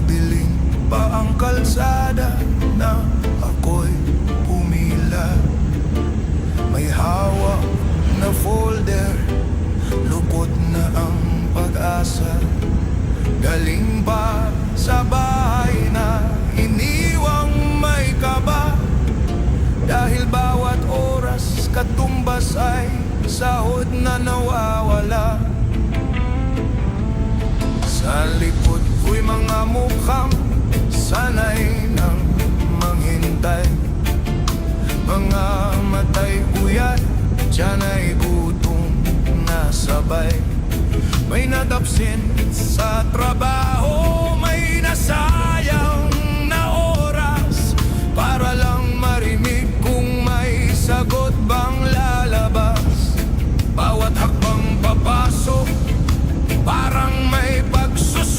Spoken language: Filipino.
Madilim pa ang kalsada na ako'y pumila. May hawak na folder, lukot na ang pag-asa. Galing ba sa bahay na iniwang may kaba? Dahil bawat oras katumbas ay sahod na nawawala. Sa likod ko'y mga mukhang sanay nang manghintay. Mga matay uyat, tiyan ay gutom na sabay. May nadapsin sa trabaho,